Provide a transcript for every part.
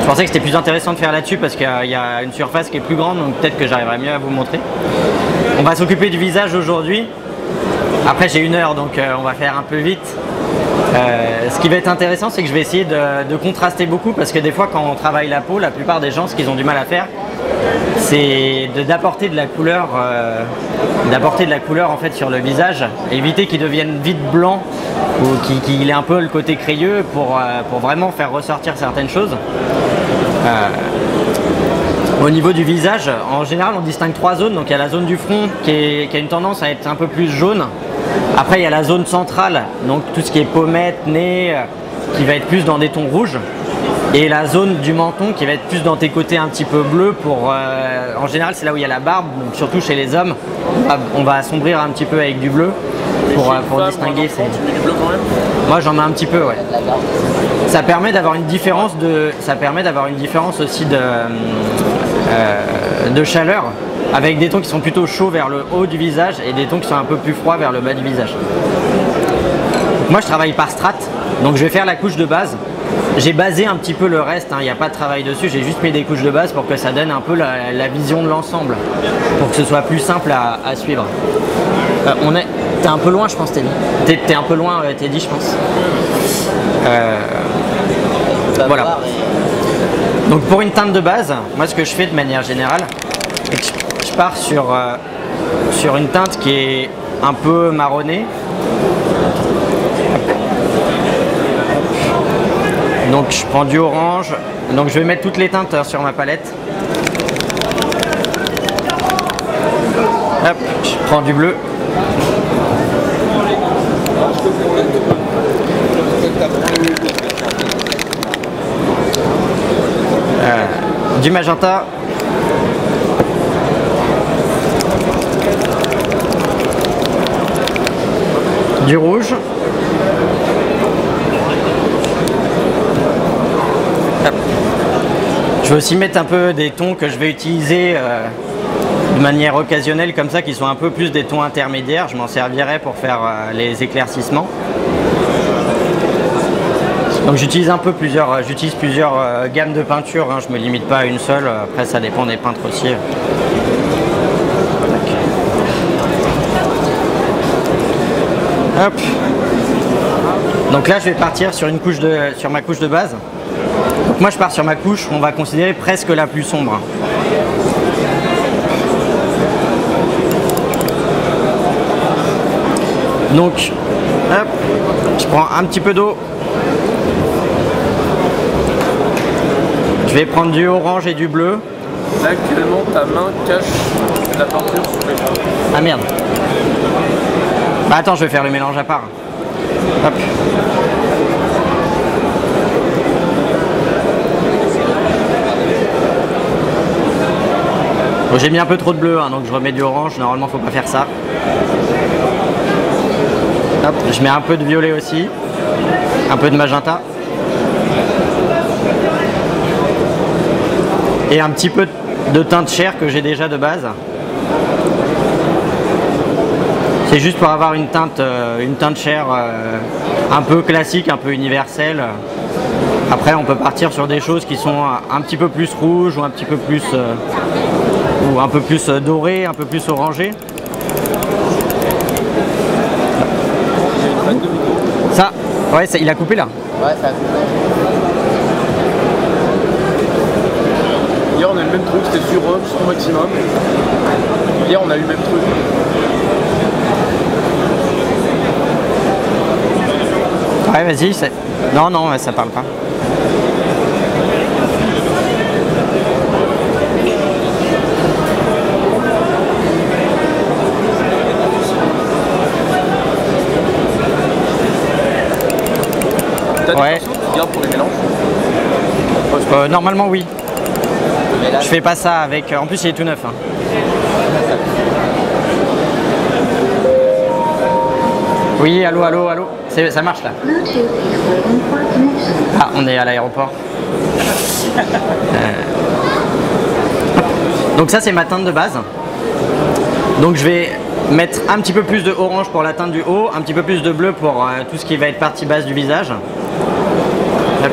Je pensais que c'était plus intéressant de faire là-dessus parce qu'il y a une surface qui est plus grande, donc peut-être que j'arriverai mieux à vous montrer. On va s'occuper du visage aujourd'hui. Après j'ai 1 heure, donc on va faire un peu vite. Ce qui va être intéressant, c'est que je vais essayer de contraster beaucoup parce que des fois quand on travaille la peau, la plupart des gens, ce qu'ils ont du mal à faire, c'est d'apporter de la couleur, en fait sur le visage, éviter qu'il devienne vite blanc ou qu'il ait un peu le côté crayeux pour vraiment faire ressortir certaines choses. Au niveau du visage, en général on distingue 3 zones, donc il y a la zone du front qui a une tendance à être un peu plus jaune. Après il y a la zone centrale, donc tout ce qui est pommettes, nez, qui va être plus dans des tons rouges. Et la zone du menton qui va être plus dans tes côtés un petit peu bleus pour... en général c'est là où il y a la barbe, donc surtout chez les hommes, on va assombrir un petit peu avec du bleu pour distinguer. Tu mets du bleu quand même ? Moi j'en mets un petit peu, ouais. Ça permet d'avoir une différence aussi de chaleur, avec des tons qui sont plutôt chauds vers le haut du visage et des tons qui sont un peu plus froids vers le bas du visage. Moi je travaille par strates, donc je vais faire la couche de base. J'ai basé un petit peu le reste, il n'y a pas de travail dessus, j'ai juste mis des couches de base pour que ça donne un peu la vision de l'ensemble, pour que ce soit plus simple à suivre. T'es un peu loin je pense Teddy. T'es un peu loin Teddy je pense. Voilà. Donc pour une teinte de base, moi ce que je fais de manière générale, c'est que je pars sur une teinte qui est un peu marronnée. Donc je prends du orange, donc je vais mettre toutes les teintes sur ma palette. Hop, je prends du bleu. Du magenta. Du rouge. Je vais aussi mettre un peu des tons que je vais utiliser de manière occasionnelle comme ça, qui sont un peu plus des tons intermédiaires. Je m'en servirai pour faire les éclaircissements. Donc j'utilise plusieurs gammes de peinture, je me limite pas à une seule, après ça dépend des peintres aussi. Hop. Donc là je vais partir sur ma couche de base. Donc moi je pars sur ma couche, on va considérer presque la plus sombre. Donc hop, je prends un petit peu d'eau. Je vais prendre du orange et du bleu. Là actuellement ta main cache la peinture sur les bras. Ah merde. Bah attends, je vais faire le mélange à part. Hop. Bon, j'ai mis un peu trop de bleu, donc je remets du orange. Normalement faut pas faire ça. Hop, je mets un peu de violet aussi. Un peu de magenta. Et un petit peu de teinte chair que j'ai déjà de base. C'est juste pour avoir une teinte chair un peu classique, un peu universelle. Après on peut partir sur des choses qui sont un petit peu plus rouges ou un petit peu plus doré, un peu plus orangé. Ça, ouais, il a coupé là. Ouais, ça a coupé. Hier on a eu le même truc, c'était sur maximum. Hier on a eu le même truc. Ouais vas-y, non, ça parle pas. Ouais. Tu gardes pour les mélanges normalement oui. Je fais pas ça avec... En plus il est tout neuf. Oui, allô. Ça marche là. Ah, on est à l'aéroport. Donc ça c'est ma teinte de base. Donc je vais mettre un petit peu plus de orange pour la teinte du haut, un petit peu plus de bleu pour tout ce qui va être partie basse du visage. Hop.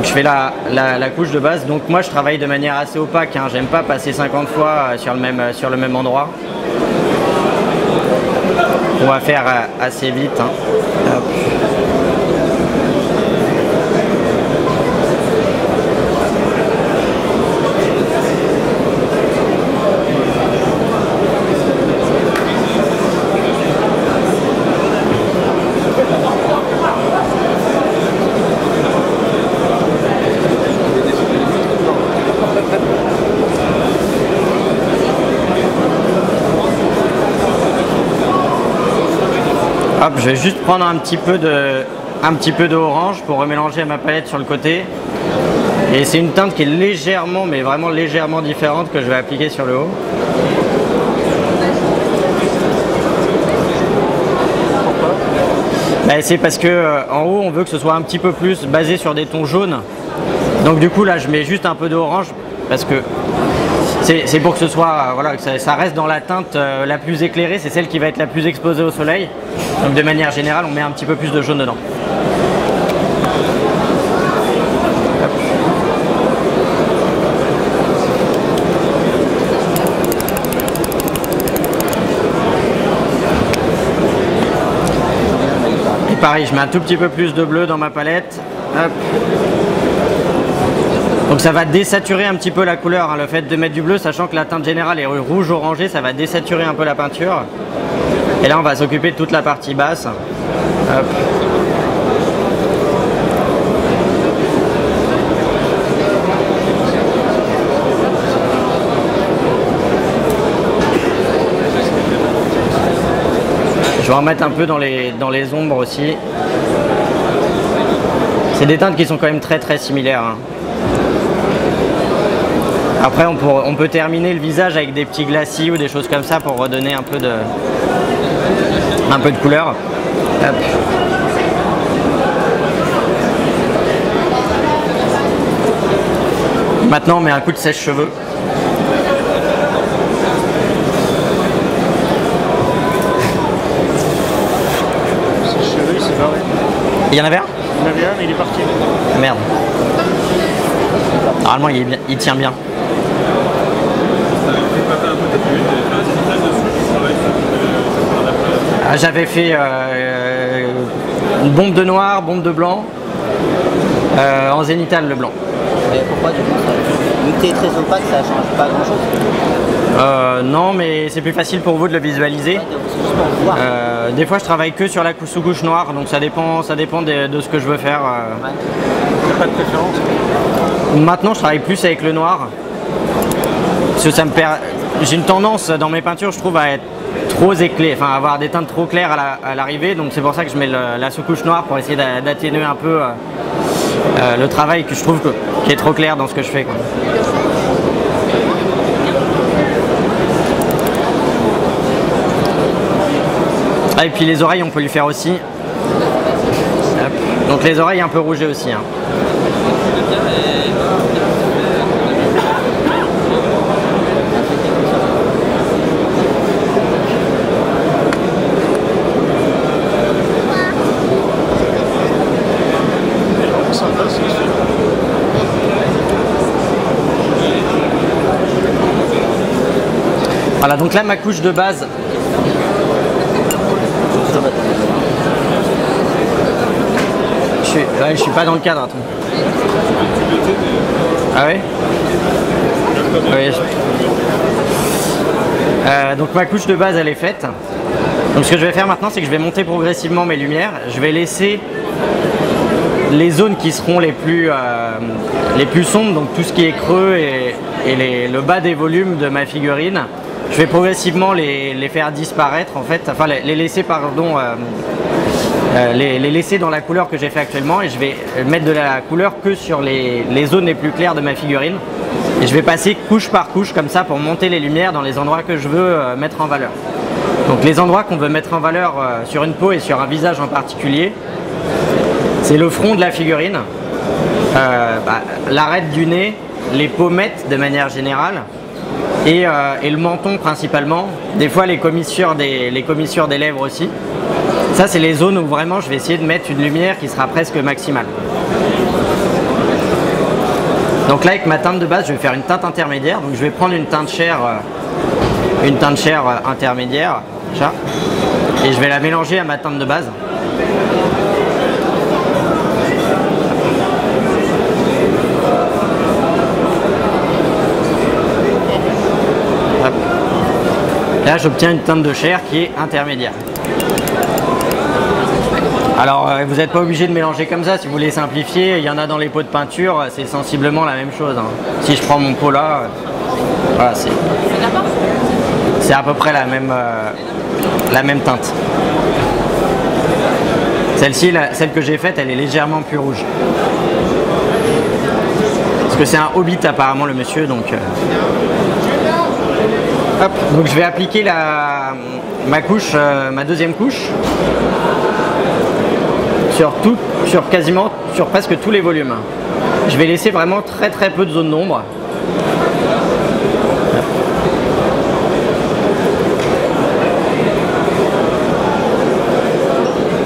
Donc je fais la couche de base. Donc moi je travaille de manière assez opaque, hein. J'aime pas passer 50 fois sur le même endroit. On va faire assez vite, hein. Hop. Hop, je vais juste prendre un petit peu de orange pour remélanger ma palette sur le côté. Et c'est une teinte qui est légèrement, mais vraiment légèrement différente que je vais appliquer sur le haut. Bah, c'est parce que en haut, on veut que ce soit un petit peu plus basé sur des tons jaunes. Donc du coup, là, je mets juste un peu d'orange parce que c'est pour que ce soit, voilà, que ça reste dans la teinte la plus éclairée, c'est celle qui va être la plus exposée au soleil. Donc de manière générale, on met un petit peu plus de jaune dedans. Et pareil, je mets un tout petit peu plus de bleu dans ma palette. Hop. Donc ça va désaturer un petit peu la couleur, hein, le fait de mettre du bleu, sachant que la teinte générale est rouge-orangé, ça va désaturer un peu la peinture. Et là on va s'occuper de toute la partie basse. Hop. Je vais en mettre un peu dans les ombres aussi. C'est des teintes qui sont quand même très similaires, hein. Après on peut terminer le visage avec des petits glacis ou des choses comme ça pour redonner un peu de couleur. Hop. Maintenant on met un coup de sèche-cheveux. Sèche-cheveux, c'est barré. Il y en avait un? Il y en avait un mais il est parti. Merde. Normalement il tient bien. J'avais fait une bombe de noir, bombe de blanc, en zénithal le blanc. Et pourquoi du coup vu que tu es très opaque, ça change pas grand chose? Non, mais c'est plus facile pour vous de le visualiser. Des fois je travaille que sur la sous-couche noire, donc ça dépend de ce que je veux faire. Ouais. T'as pas de préférence? Maintenant je travaille plus avec le noir. Parce que ça me perd. J'ai une tendance dans mes peintures, je trouve, à être trop éclairé, enfin avoir des teintes trop claires à l'arrivée, donc c'est pour ça que je mets la sous-couche noire pour essayer d'atténuer un peu le travail que je trouve qui est trop clair dans ce que je fais, quoi. Ah, et puis les oreilles on peut lui faire aussi. Hop. Donc les oreilles un peu rougées aussi, hein. Voilà, donc là ma couche de base. Je suis pas dans le cadre, attends. Ah ouais? Oui. Donc ma couche de base elle est faite. Donc ce que je vais faire maintenant, c'est que je vais monter progressivement mes lumières. Je vais laisser les zones qui seront les plus sombres, donc tout ce qui est creux et le bas des volumes de ma figurine. Je vais progressivement les faire disparaître en fait, enfin les laisser, pardon, les laisser dans la couleur que j'ai fait actuellement, et je vais mettre de la couleur que sur les zones les plus claires de ma figurine. Et je vais passer couche par couche comme ça pour monter les lumières dans les endroits que je veux mettre en valeur. Donc les endroits qu'on veut mettre en valeur sur une peau et sur un visage en particulier, c'est le front de la figurine, l'arête du nez, les pommettes de manière générale, et le menton principalement, des fois les commissures des lèvres aussi. Ça c'est les zones où vraiment je vais essayer de mettre une lumière qui sera presque maximale. Donc là avec ma teinte de base je vais faire une teinte intermédiaire, donc je vais prendre une teinte chair intermédiaire, ça, et je vais la mélanger à ma teinte de base. Hop. Là j'obtiens une teinte de chair qui est intermédiaire. Alors vous n'êtes pas obligé de mélanger comme ça, si vous voulez simplifier, il y en a dans les pots de peinture, c'est sensiblement la même chose. Hein. Si je prends mon pot là, voilà, c'est à peu près la même teinte. Celle-ci, celle que j'ai faite, elle est légèrement plus rouge. Parce que c'est un hobbit apparemment le monsieur, donc... Hop. Donc je vais appliquer ma deuxième couche sur presque tous les volumes. Je vais laisser vraiment très peu de zone d'ombre.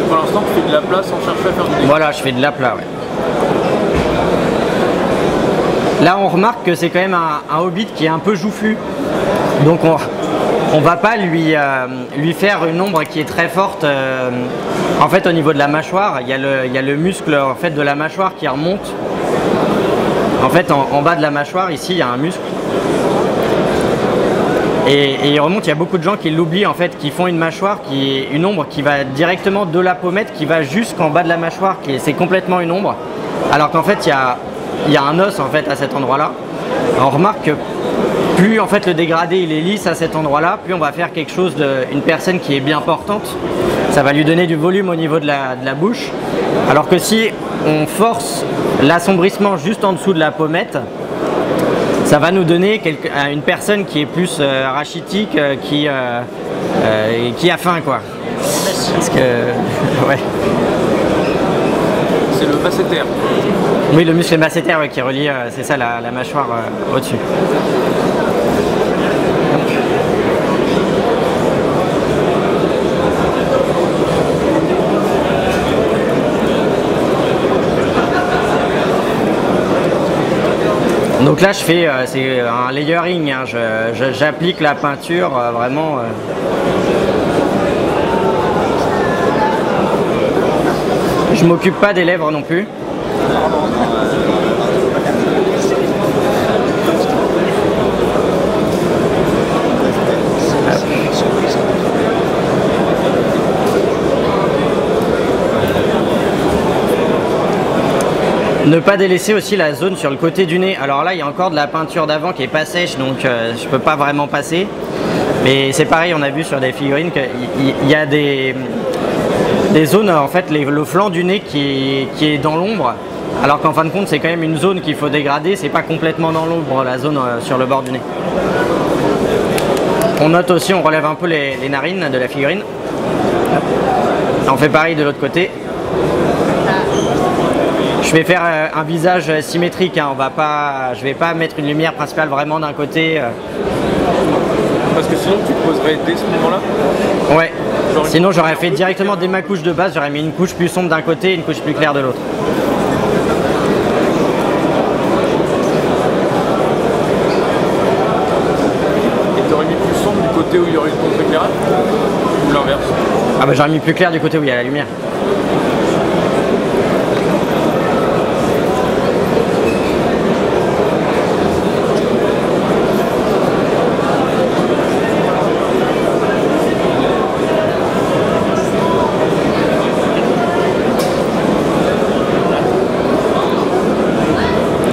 Pour l'instant tu fais de l'aplat sans chercher à faire du dégradé. Voilà, je fais de l'aplat, ouais. Là on remarque que c'est quand même un hobbit qui est un peu joufflu. Donc on va pas lui faire une ombre qui est très forte. En fait au niveau de la mâchoire, il y a le muscle en fait, de la mâchoire qui remonte. En fait en bas de la mâchoire ici il y a un muscle. Et il remonte, il y a beaucoup de gens qui l'oublient en fait, qui font une mâchoire qui est une ombre qui va directement de la pommette, qui va jusqu'en bas de la mâchoire, c'est complètement une ombre. Alors qu'en fait il y a un os en fait à cet endroit-là. On remarque que plus en fait le dégradé il est lisse à cet endroit-là, plus on va faire quelque chose une personne qui est bien portante. Ça va lui donner du volume au niveau de la bouche. Alors que si on force l'assombrissement juste en dessous de la pommette, ça va nous donner une personne qui est plus rachitique, qui a faim quoi. Parce que ouais. C'est le masséter. Oui, le muscle masséter qui relie, c'est ça la mâchoire au-dessus. Donc là je fais, c'est un layering, hein. J'applique la peinture vraiment. Je m'occupe pas des lèvres non plus. Ne pas délaisser aussi la zone sur le côté du nez. Alors là il y a encore de la peinture d'avant qui est pas sèche, donc je peux pas vraiment passer. Mais c'est pareil, on a vu sur des figurines qu'il y a des zones, en fait le flanc du nez qui est dans l'ombre. Alors qu'en fin de compte c'est quand même une zone qu'il faut dégrader, c'est pas complètement dans l'ombre la zone sur le bord du nez. On note aussi, on relève un peu les narines de la figurine. On fait pareil de l'autre côté. Je vais faire un visage symétrique, hein. Je vais pas mettre une lumière principale vraiment d'un côté. Parce que sinon tu te poserais dès ce moment-là? Ouais. Sinon j'aurais fait directement dès ma couche de base, j'aurais mis une couche plus sombre d'un côté et une couche plus claire de l'autre. Et tu aurais mis plus sombre du côté où il y aurait une contre-éclairage? Ou l'inverse? Ah bah j'aurais mis plus clair du côté où il y a la lumière.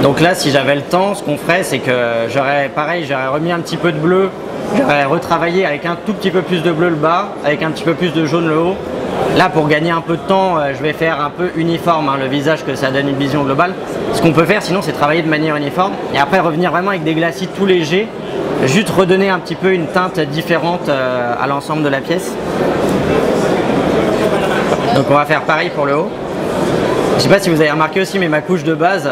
Donc là, si j'avais le temps, ce qu'on ferait, c'est que j'aurais remis un petit peu de bleu, j'aurais retravaillé avec un tout petit peu plus de bleu le bas, avec un petit peu plus de jaune le haut. Là, pour gagner un peu de temps, je vais faire un peu uniforme, hein, le visage, que ça donne une vision globale. Ce qu'on peut faire sinon, c'est travailler de manière uniforme et après revenir vraiment avec des glacis tout légers, juste redonner un petit peu une teinte différente à l'ensemble de la pièce. Donc on va faire pareil pour le haut. Je sais pas si vous avez remarqué aussi, mais ma couche de base,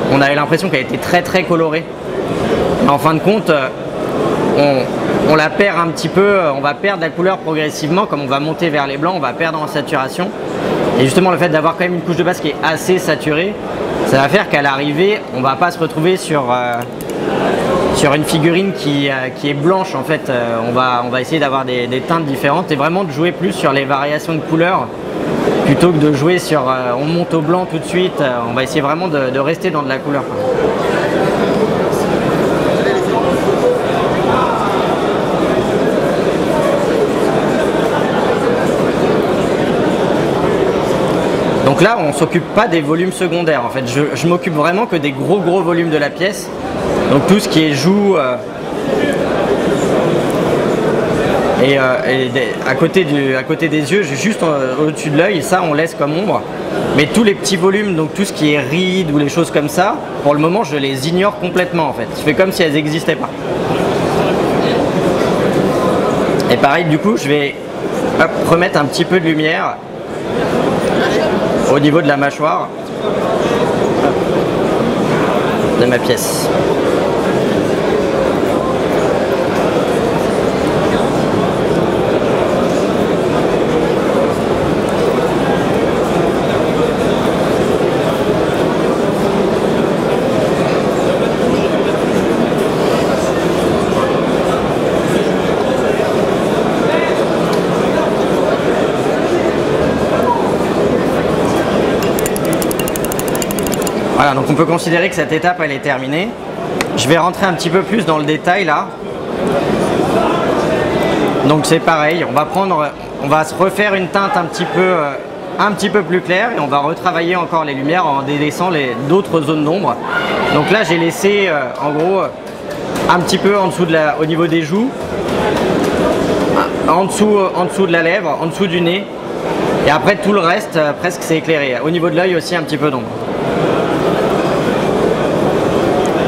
on avait l'impression qu'elle était très colorée. En fin de compte, on la perd un petit peu, on va perdre la couleur progressivement, comme on va monter vers les blancs, on va perdre en saturation. Et justement le fait d'avoir quand même une couche de base qui est assez saturée, Ça va faire qu'à l'arrivée, on va pas se retrouver sur une figurine qui est blanche en fait. On va essayer d'avoir des teintes différentes et vraiment de jouer plus sur les variations de couleurs plutôt que de jouer sur on monte au blanc tout de suite. On va essayer vraiment de rester dans de la couleur. Donc là, on ne s'occupe pas des volumes secondaires. En fait, je m'occupe vraiment que des gros volumes de la pièce. Donc tout ce qui est joue à côté des yeux, juste au-dessus de l'œil, ça on laisse comme ombre. Mais tous les petits volumes, donc tout ce qui est rides ou les choses comme ça, pour le moment, je les ignore complètement en fait. Je fais comme si elles n'existaient pas. Et pareil, du coup, je vais remettre un petit peu de lumière au niveau de la mâchoire de ma pièce. Voilà, donc on peut considérer que cette étape elle est terminée. Je vais rentrer un petit peu plus dans le détail là. Donc c'est pareil, on va se refaire une teinte un petit peu plus claire et on va retravailler encore les lumières en délaissant d'autres zones d'ombre. Donc là j'ai laissé en gros un petit peu en dessous au niveau des joues, en dessous de la lèvre, en dessous du nez et après tout le reste presque c'est éclairé. Au niveau de l'œil aussi un petit peu d'ombre.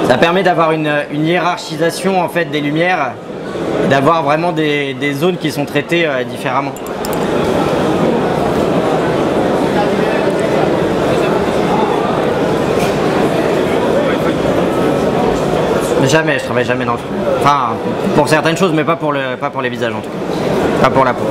Ça permet d'avoir une hiérarchisation en fait des lumières, d'avoir vraiment des zones qui sont traitées différemment. Jamais, je travaille jamais dans le fond. Enfin, pour certaines choses, mais pas pour les visages en tout cas. Pas pour la peau.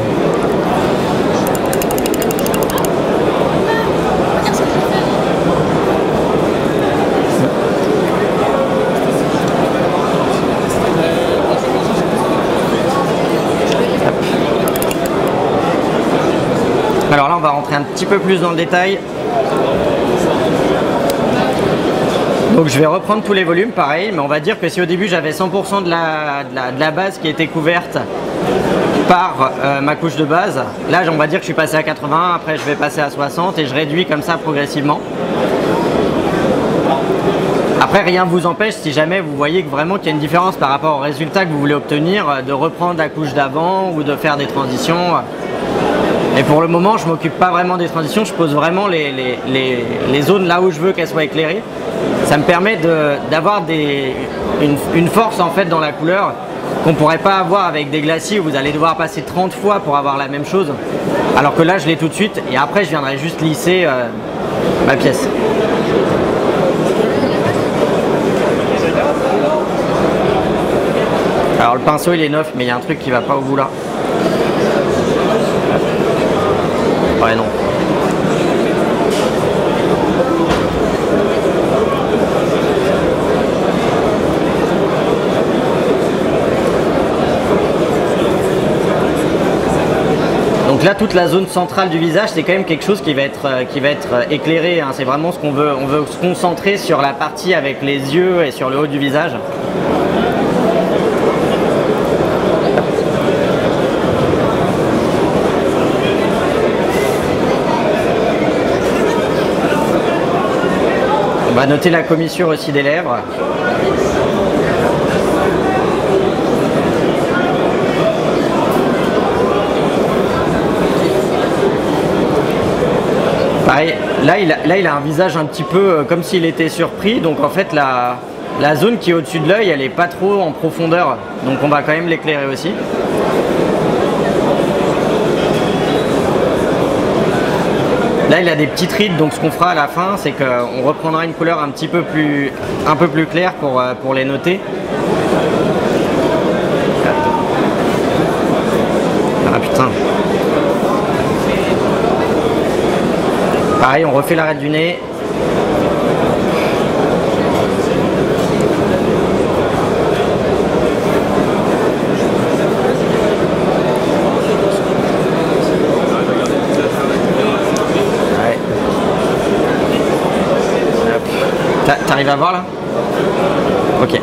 Alors là, on va rentrer un petit peu plus dans le détail. Donc je vais reprendre tous les volumes, pareil, mais on va dire que si au début j'avais 100% de la base qui était couverte par ma couche de base, là on va dire que je suis passé à 80, après je vais passer à 60 et je réduis comme ça progressivement. Après rien ne vous empêche, si jamais vous voyez que vraiment qu'il y a une différence par rapport au résultat que vous voulez obtenir, de reprendre la couche d'avant ou de faire des transitions. Et pour le moment, je ne m'occupe pas vraiment des transitions, je pose vraiment les zones là où je veux qu'elles soient éclairées. Ça me permet d'avoir une force en fait dans la couleur qu'on ne pourrait pas avoir avec des glacis où vous allez devoir passer 30 fois pour avoir la même chose. Alors que là, je l'ai tout de suite et après, je viendrai juste lisser ma pièce. Alors le pinceau il est neuf, mais il y a un truc qui va pas au bout là. Ouais, non. Donc là, toute la zone centrale du visage, c'est quand même quelque chose qui va être éclairé. Hein. C'est vraiment ce qu'on veut. On veut se concentrer sur la partie avec les yeux et sur le haut du visage. On va noter la commissure aussi des lèvres. Pareil, là il a un visage un petit peu comme s'il était surpris, donc en fait la zone qui est au-dessus de l'œil, elle n'est pas trop en profondeur, donc on va quand même l'éclairer aussi. Là il a des petites rides, donc ce qu'on fera à la fin, c'est qu'on reprendra une couleur un peu plus claire pour les noter. Ah putain. Pareil, on refait l'arête du nez. T'arrives à voir là? Ok.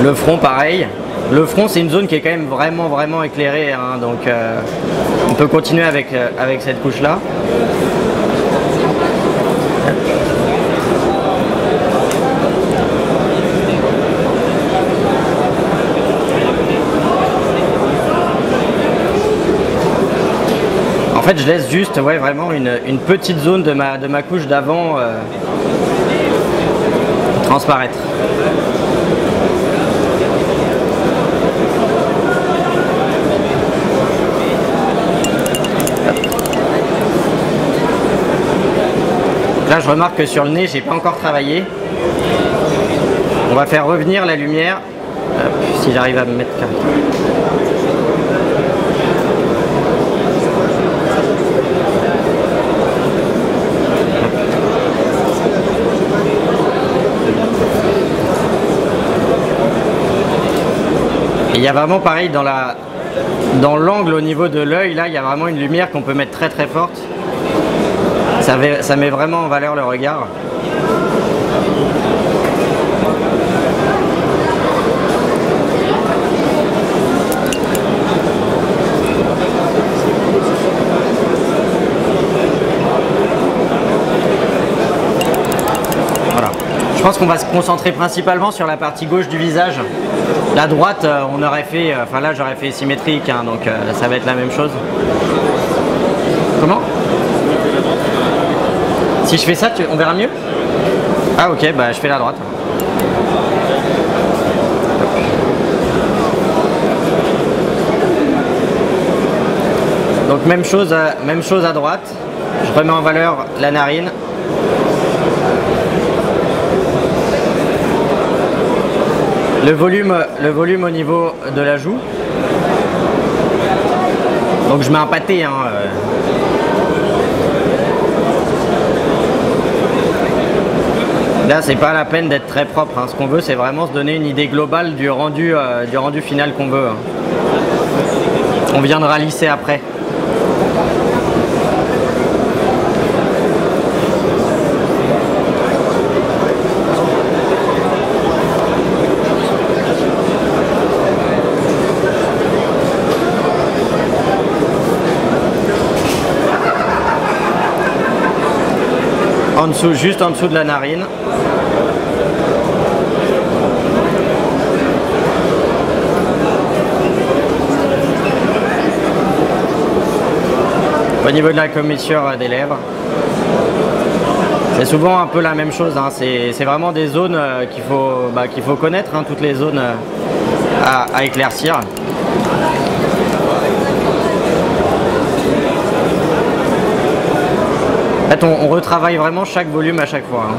Le front pareil. Le front c'est une zone qui est quand même vraiment éclairée, hein, donc on peut continuer avec cette couche là. En fait je laisse juste vraiment une petite zone de ma couche d'avant transparaître. Là je remarque que sur le nez j'ai pas encore travaillé. On va faire revenir la lumière. Hop, si j'arrive à me mettre comme ça. Et il y a vraiment pareil dans l'angle au niveau de l'œil, là il y a vraiment une lumière qu'on peut mettre très forte. Ça met vraiment en valeur le regard. Voilà. Je pense qu'on va se concentrer principalement sur la partie gauche du visage. La droite, on aurait fait, enfin là j'aurais fait symétrique, hein, donc ça va être la même chose. Comment ? Si je fais ça, on verra mieux? Ah ok, bah je fais la droite. Donc même chose à droite. Je remets en valeur la narine. Le volume au niveau de la joue. Donc je mets un pâté, hein. Là c'est pas la peine d'être très propre, hein. Ce qu'on veut c'est vraiment se donner une idée globale du rendu final qu'on veut, hein. On viendra lisser après. En dessous, juste en dessous de la narine. Au niveau de la commissure des lèvres. C'est souvent un peu la même chose, hein. C'est vraiment des zones qu'il faut connaître, hein, toutes les zones à éclaircir. En fait, on retravaille vraiment chaque volume à chaque fois, hein.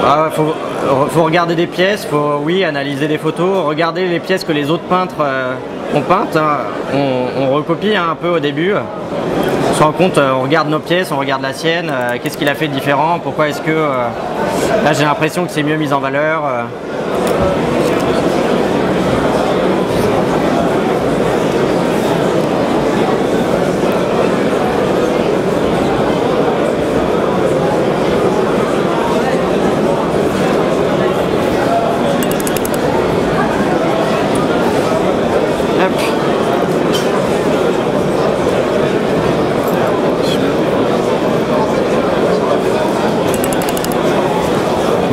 Ah, faut regarder des pièces, faut analyser des photos, regarder les pièces que les autres peintres ont peintes, hein. On recopie, hein, un peu au début. On se rend compte, on regarde nos pièces, on regarde la sienne, qu'est-ce qu'il a fait de différent, pourquoi est-ce que là j'ai l'impression que c'est mieux mis en valeur.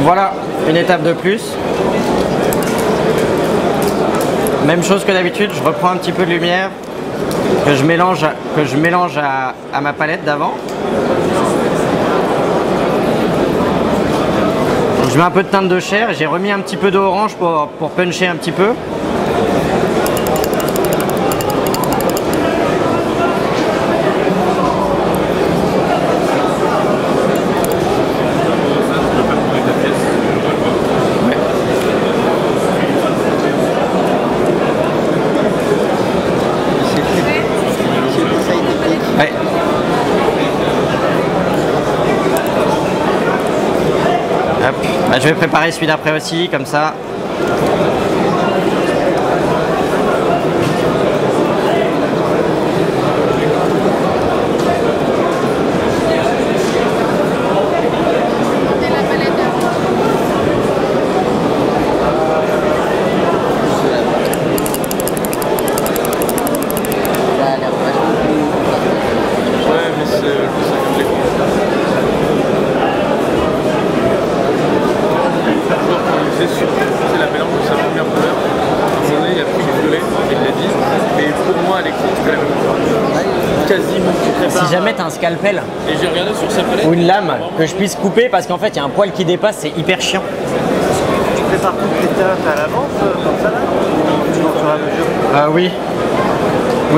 Voilà, une étape de plus. Même chose que d'habitude, je reprends un petit peu de lumière que je mélange à ma palette d'avant. Je mets un peu de teinte de chair, j'ai remis un petit peu d'orange pour puncher un petit peu. Ouais. Hop. Bah, je vais préparer celui d'après aussi, comme ça. c'est sûr, c'est la mélange de sa première couleur. À un moment donné, il a pris du violet, il l'a dit. Mais pour moi, Alexis, c'est la même couleur. Quasiment. Si jamais tu as un scalpel et j'ai regardé sur sa palette, ou une lame que je puisse couper parce qu'en fait il y a un poil qui dépasse, c'est hyper chiant. Tu prépares toutes les teintes à l'avance, comme ça là? Ou tu vas au fur et à mesure? Oui.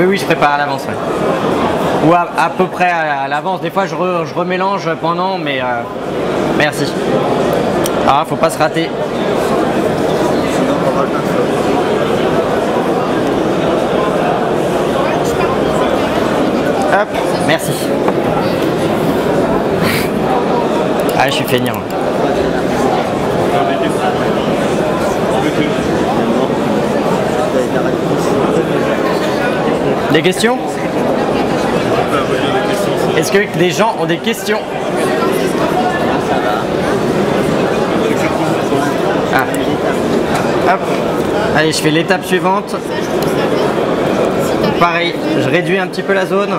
Oui, je prépare à l'avance. Ouais. Ou à peu près à l'avance. Des fois je remélange pendant, mais merci. Ah, faut pas se rater. Sinon, on va le faire. Hop, merci. Ah, je suis feignant. Des questions? Est-ce que les gens ont des questions? Ah. Hop. Allez, je fais l'étape suivante. Pareil, je réduis un petit peu la zone.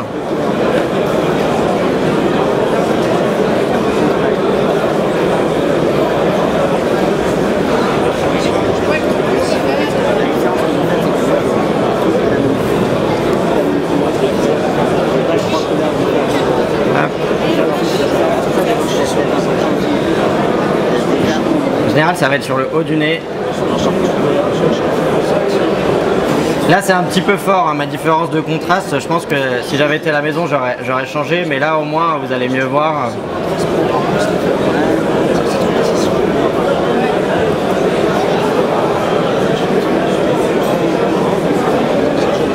En général, ça va être sur le haut du nez. Là, c'est un petit peu fort, hein, ma différence de contraste. Je pense que si j'avais été à la maison, j'aurais changé. Mais là, au moins, vous allez mieux voir.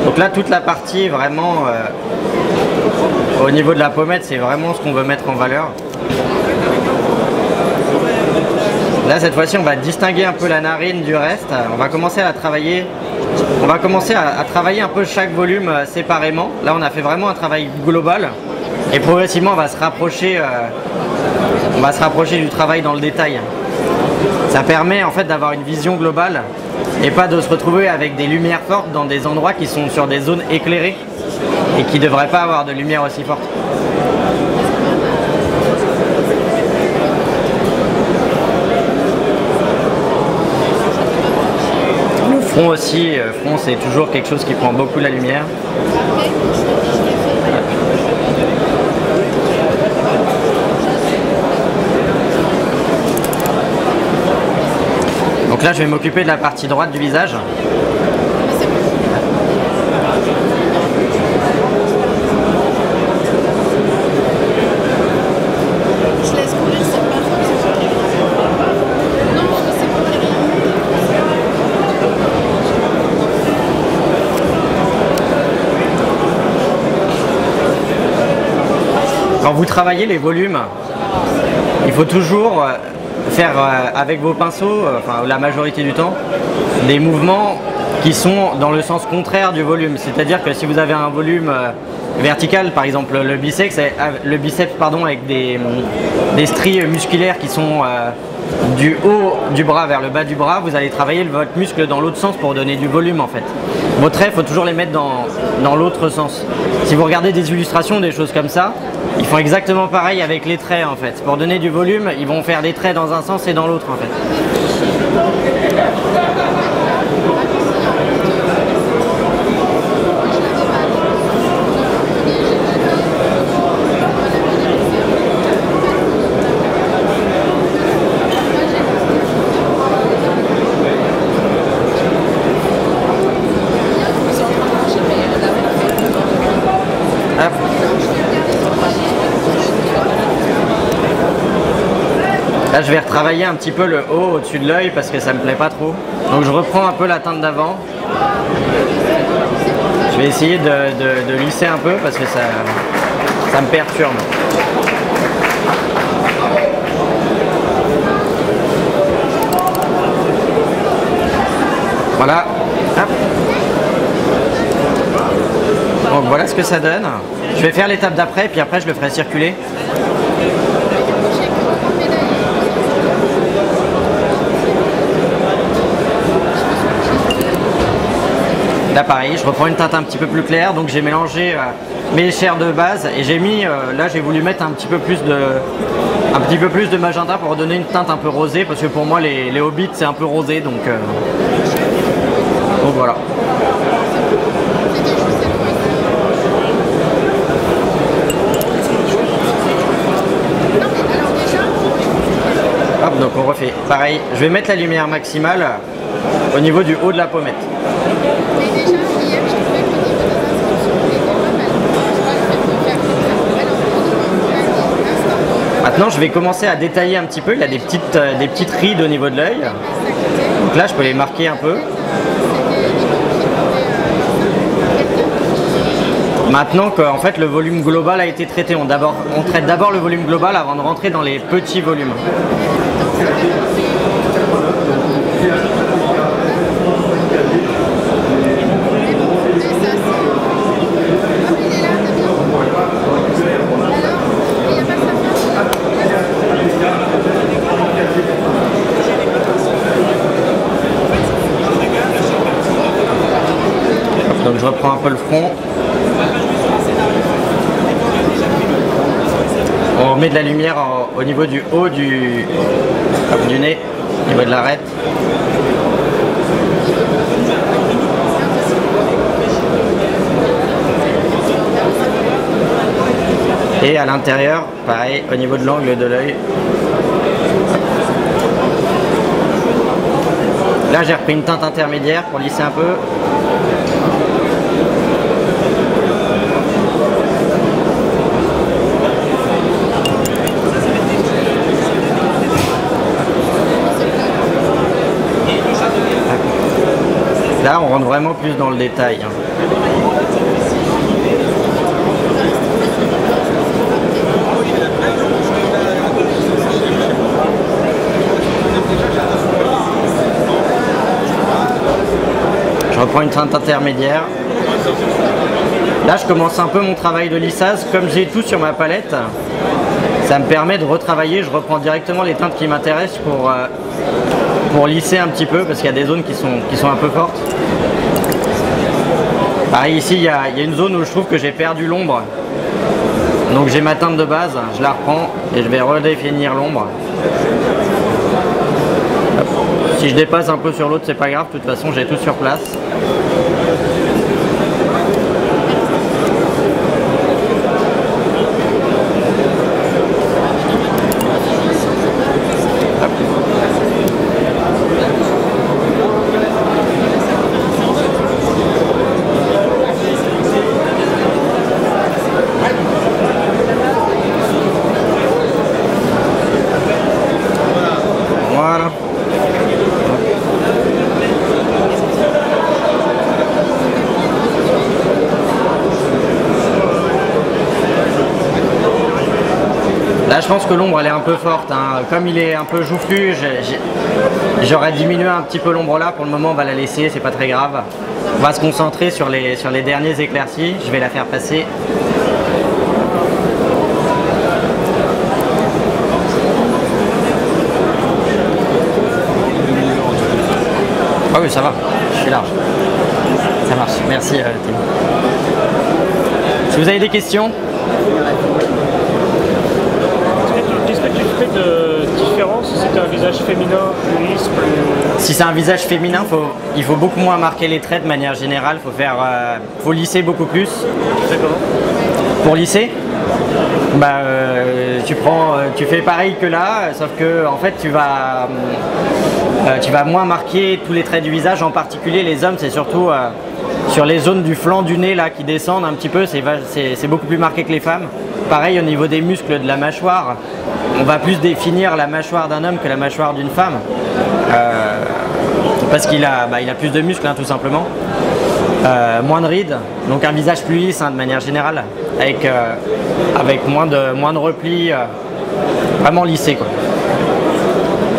Donc là, toute la partie vraiment au niveau de la pommette, c'est vraiment ce qu'on veut mettre en valeur. Là, cette fois-ci, on va distinguer un peu la narine du reste. On va commencer à la travailler. On va commencer à travailler un peu chaque volume séparément. Là, on a fait vraiment un travail global. Et progressivement, on va se rapprocher du travail dans le détail. Ça permet en fait d'avoir une vision globale et pas de se retrouver avec des lumières fortes dans des endroits qui sont sur des zones éclairées et qui ne devraient pas avoir de lumière aussi forte. Le front aussi, front c'est toujours quelque chose qui prend beaucoup la lumière. Donc là je vais m'occuper de la partie droite du visage. Quand vous travaillez les volumes, il faut toujours faire avec vos pinceaux, enfin la majorité du temps, des mouvements qui sont dans le sens contraire du volume. C'est-à-dire que si vous avez un volume vertical, par exemple le biceps avec des stries musculaires qui sont du haut du bras vers le bas du bras, vous allez travailler votre muscle dans l'autre sens pour donner du volume en fait. Vos traits, il faut toujours les mettre dans l'autre sens. Si vous regardez des illustrations, des choses comme ça, ils font exactement pareil avec les traits en fait. Pour donner du volume, ils vont faire des traits dans un sens et dans l'autre en fait. Là je vais retravailler un petit peu le haut au-dessus de l'œil parce que ça me plaît pas trop. Donc je reprends un peu la teinte d'avant. Je vais essayer de lisser un peu parce que ça me perturbe. Voilà. Hop. Donc voilà ce que ça donne. Je vais faire l'étape d'après puis après je le ferai circuler. Là pareil, je reprends une teinte un petit peu plus claire, donc j'ai mélangé mes chairs de base et j'ai mis, là j'ai voulu mettre un petit peu plus un petit peu plus de magenta pour donner une teinte un peu rosée, parce que pour moi les Hobbits c'est un peu rosé, donc voilà. Hop, donc on refait pareil. Je vais mettre la lumière maximale au niveau du haut de la pommette. Maintenant, je vais commencer à détailler un petit peu. Il y a des petites rides au niveau de l'œil. Donc là, je peux les marquer un peu. Maintenant qu'en fait le volume global a été traité, on traite d'abord le volume global avant de rentrer dans les petits volumes. Donc je reprends un peu le front. On met de la lumière au niveau du haut du nez, au niveau de l'arête. Et à l'intérieur, pareil, au niveau de l'angle de l'œil. Là, j'ai repris une teinte intermédiaire pour lisser un peu. Là, on rentre vraiment plus dans le détail. Je reprends une teinte intermédiaire. Là, je commence un peu mon travail de lissage. Comme j'ai tout sur ma palette, ça me permet de retravailler. Je reprends directement les teintes qui m'intéressent pour lisser un petit peu, parce qu'il y a des zones qui sont un peu fortes. Pareil, ici, il y a une zone où je trouve que j'ai perdu l'ombre. Donc j'ai ma teinte de base, je la reprends et je vais redéfinir l'ombre. Si je dépasse un peu sur l'autre, c'est pas grave, de toute façon j'ai tout sur place. Voilà. Là, je pense que l'ombre elle est un peu forte, hein. Comme il est un peu joufflu, j'aurais diminué un petit peu l'ombre là. Pour le moment, on va la laisser, c'est pas très grave. On va se concentrer sur les derniers éclaircis. Je vais la faire passer. Ah oui, ça va, je suis large. Ça marche, merci Tim. Si vous avez des questions? Qu'est-ce que tu fais de différence si c'est un visage féminin, plus lisse, plus... Si c'est un visage féminin, il faut beaucoup moins marquer les traits de manière générale. Faut lisser beaucoup plus. Tu fais comment? Pour lisser, bah, tu fais pareil que là, sauf que en fait tu vas moins marquer tous les traits du visage. En particulier les hommes, c'est surtout sur les zones du flanc du nez là qui descendent un petit peu. C'est beaucoup plus marqué que les femmes. Pareil au niveau des muscles de la mâchoire, on va plus définir la mâchoire d'un homme que la mâchoire d'une femme, parce qu'il a plus de muscles, hein, tout simplement. Moins de rides, donc un visage plus lisse, hein, de manière générale, avec moins de replis, vraiment lissé, quoi.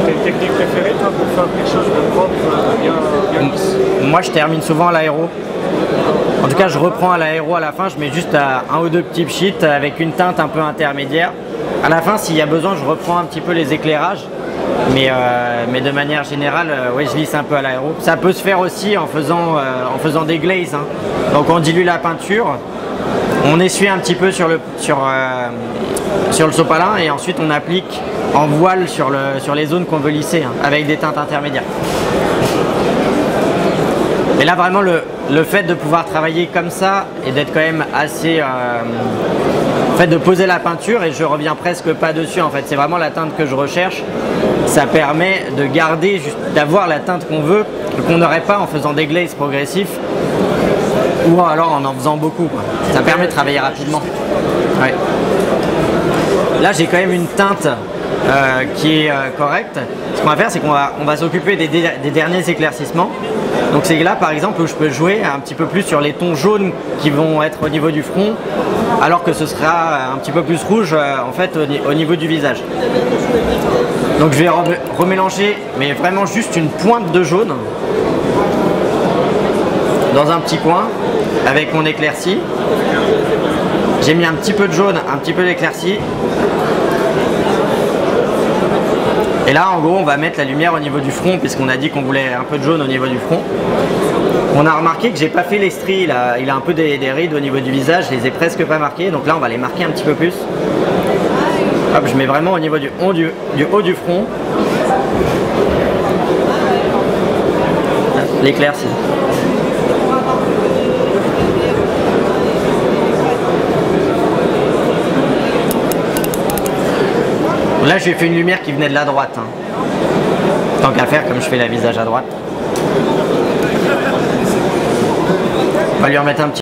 T'as une technique préférée toi, pour faire quelque chose de propre, bien lisse? Moi je termine souvent à l'aéro. En tout cas je reprends à l'aéro à la fin, je mets juste un ou deux petits sheets avec une teinte un peu intermédiaire. À la fin, s'il y a besoin, je reprends un petit peu les éclairages. Mais de manière générale, ouais, je lisse un peu à l'aéro. Ça peut se faire aussi en faisant des glazes, hein. Donc on dilue la peinture, on essuie un petit peu sur sur le sopalin et ensuite on applique en voile sur les zones qu'on veut lisser avec des teintes intermédiaires. Et là vraiment le fait de pouvoir travailler comme ça et d'être quand même assez... le fait de poser la peinture et je reviens presque pas dessus en fait, c'est vraiment la teinte que je recherche. Ça permet de garder, d'avoir la teinte qu'on veut, qu'on n'aurait pas en faisant des glazes progressifs ou alors en faisant beaucoup, quoi. Ça permet de travailler rapidement. Ouais. Là j'ai quand même une teinte qui est correcte. Ce qu'on va faire c'est qu'on va s'occuper des derniers éclaircissements. Donc c'est là par exemple où je peux jouer un petit peu plus sur les tons jaunes qui vont être au niveau du front, alors que ce sera un petit peu plus rouge en fait au niveau du visage. Donc je vais remélanger, mais vraiment juste une pointe de jaune dans un petit coin avec mon éclairci. J'ai mis un petit peu de jaune, un petit peu d'éclairci. Et là, en gros, on va mettre la lumière au niveau du front, puisqu'on a dit qu'on voulait un peu de jaune au niveau du front. On a remarqué que j'ai pas fait les stries, il a un peu des rides au niveau du visage, je les ai presque pas marquées, donc là on va les marquer un petit peu plus. Hop, je mets vraiment au niveau du haut du front. L'éclairci. Là j'ai fait une lumière qui venait de la droite. Tant qu'à faire, comme je fais la visage à droite. On va lui remettre un petit